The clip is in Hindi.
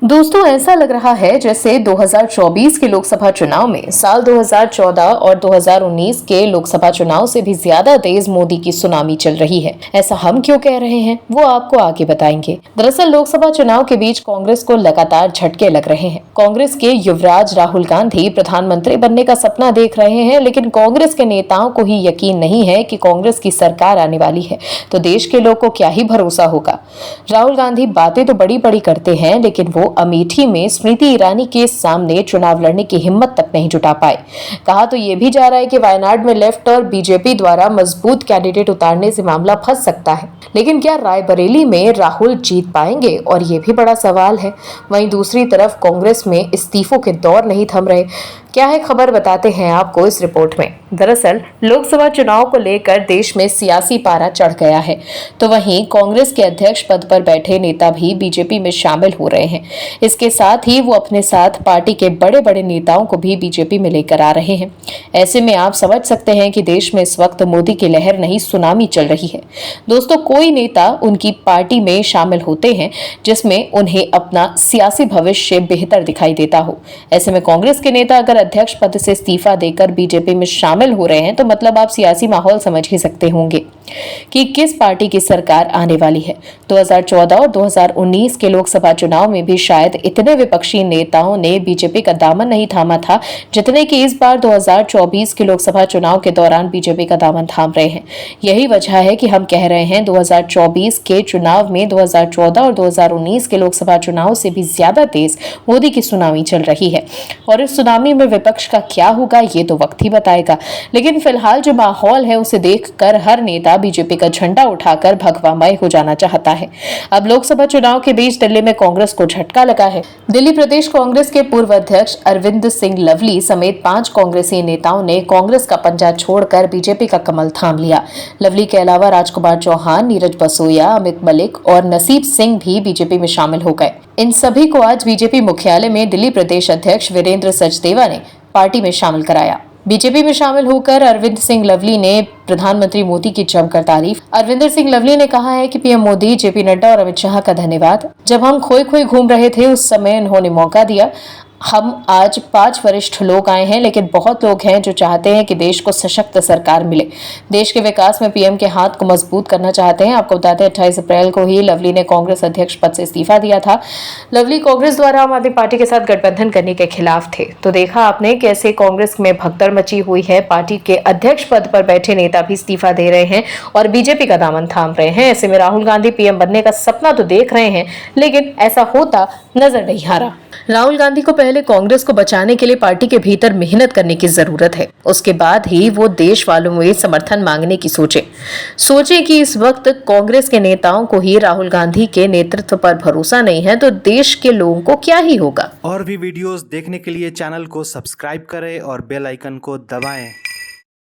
दोस्तों, ऐसा लग रहा है जैसे 2024 के लोकसभा चुनाव में साल 2014 और 2019 के लोकसभा चुनाव से भी ज्यादा तेज मोदी की सुनामी चल रही है। ऐसा हम क्यों कह रहे हैं वो आपको आगे बताएंगे। दरअसल लोकसभा चुनाव के बीच कांग्रेस को लगातार झटके लग रहे हैं। कांग्रेस के युवराज राहुल गांधी प्रधानमंत्री बनने का सपना देख रहे हैं, लेकिन कांग्रेस के नेताओं को ही यकीन नहीं है कि कांग्रेस की सरकार आने वाली है तो देश के लोग को क्या ही भरोसा होगा। राहुल गांधी बातें तो बड़ी बड़ी करते हैं, लेकिन वो अमेठी में स्मृति ईरानी के सामने चुनाव लड़ने की हिम्मत तक नहीं जुटा पाए। कहा तो ये भी जा रहा है कि वायनाड में लेफ्ट और बीजेपी द्वारा मजबूत कैंडिडेट उतारने से मामला फंस सकता है, लेकिन क्या रायबरेली में राहुल जीत पाएंगे, और ये भी बड़ा सवाल है। वहीं दूसरी तरफ कांग्रेस में इस्तीफों के दौर नहीं थम रहे। क्या है खबर, बताते हैं आपको इस रिपोर्ट में। दरअसल लोकसभा चुनाव को लेकर देश में सियासी पारा चढ़ गया है, तो वहीं कांग्रेस के अध्यक्ष पद पर बैठे नेता भी बीजेपी में शामिल हो रहे हैं। इसके साथ ही वो अपने साथ पार्टी के बड़े बड़े नेताओं को भी बीजेपी में लेकर आ रहे हैं। ऐसे में आप समझ सकते हैं कि देश में इस वक्त मोदी की लहर नहीं सुनामी चल रही है। दोस्तों, कोई नेता उनकी पार्टी में शामिल होते हैं जिसमें उन्हें अपना सियासी भविष्य बेहतर दिखाई देता हो। ऐसे में कांग्रेस के नेता अगर अध्यक्ष पद से इस्तीफा देकर बीजेपी में शामिल हो रहे हैं तो मतलब आप सियासी माहौल समझ ही सकते होंगे कि किस पार्टी की सरकार आने वाली है। 2014 और 2019 के लोकसभा चुनाव में भी शायद इतने विपक्षी नेताओं ने बीजेपी का दामन नहीं थामा था जितने कि इस बार 2024 के लोकसभा चुनाव के दौरान बीजेपी का दामन थाम रहे हैं। यही वजह है कि हम कह रहे हैं 2024 के चुनाव में 2014 और 2019 के लोकसभा चुनाव से भी ज्यादा तेज मोदी की सुनामी चल रही है, और इस सुनामी में विपक्ष का क्या होगा ये तो वक्त ही बताएगा। लेकिन फिलहाल जो माहौल है उसे देखकर हर नेता बीजेपी का झंडा उठाकर भगवामय हो जाना चाहता है। अब लोकसभा चुनाव के बीच दिल्ली में कांग्रेस को झटका लगा है। दिल्ली प्रदेश कांग्रेस के पूर्व अध्यक्ष अरविंद सिंह लवली समेत 5 कांग्रेसी नेताओं ने कांग्रेस का पंजा छोड़कर बीजेपी का कमल थाम लिया। लवली के अलावा राजकुमार चौहान, नीरज बसोया, अमित मलिक और नसीब सिंह भी बीजेपी में शामिल हो गए। इन सभी को आज बीजेपी मुख्यालय में दिल्ली प्रदेश अध्यक्ष वीरेंद्र सचदेवा ने पार्टी में शामिल कराया। बीजेपी में शामिल होकर अरविंद सिंह लवली ने प्रधानमंत्री मोदी की जमकर तारीफ। अरविंदर सिंह लवली ने कहा है कि पीएम मोदी, जेपी नड्डा और अमित शाह का धन्यवाद। जब हम खोए खोए घूम रहे थे उस समय उन्होंने मौका दिया। हम आज 5 वरिष्ठ लोग आए हैं, लेकिन बहुत लोग हैं जो चाहते हैं कि देश को सशक्त सरकार मिले, देश के विकास में पीएम के हाथ को मजबूत करना चाहते हैं। आपको बताते हैं 28 अप्रैल को ही लवली ने कांग्रेस अध्यक्ष पद से इस्तीफा दिया था। लवली कांग्रेस द्वारा आम आदमी पार्टी के साथ गठबंधन करने के खिलाफ थे। तो देखा आपने कैसे कांग्रेस में भगदड़ मची हुई है। पार्टी के अध्यक्ष पद पर बैठे नेता भी इस्तीफा दे रहे हैं और बीजेपी का दामन थाम रहे हैं। ऐसे में राहुल गांधी पीएम बनने का सपना तो देख रहे हैं, लेकिन ऐसा होता नजर नहीं आ रहा। राहुल गांधी को पहले कांग्रेस को बचाने के लिए पार्टी के भीतर मेहनत करने की जरूरत है, उसके बाद ही वो देश वालों में समर्थन मांगने की सोचे कि इस वक्त कांग्रेस के नेताओं को ही राहुल गांधी के नेतृत्व पर भरोसा नहीं है तो देश के लोगों को क्या ही होगा। और भी वीडियोस देखने के लिए चैनल को सब्सक्राइब करें और बेल आइकन को दबाएं।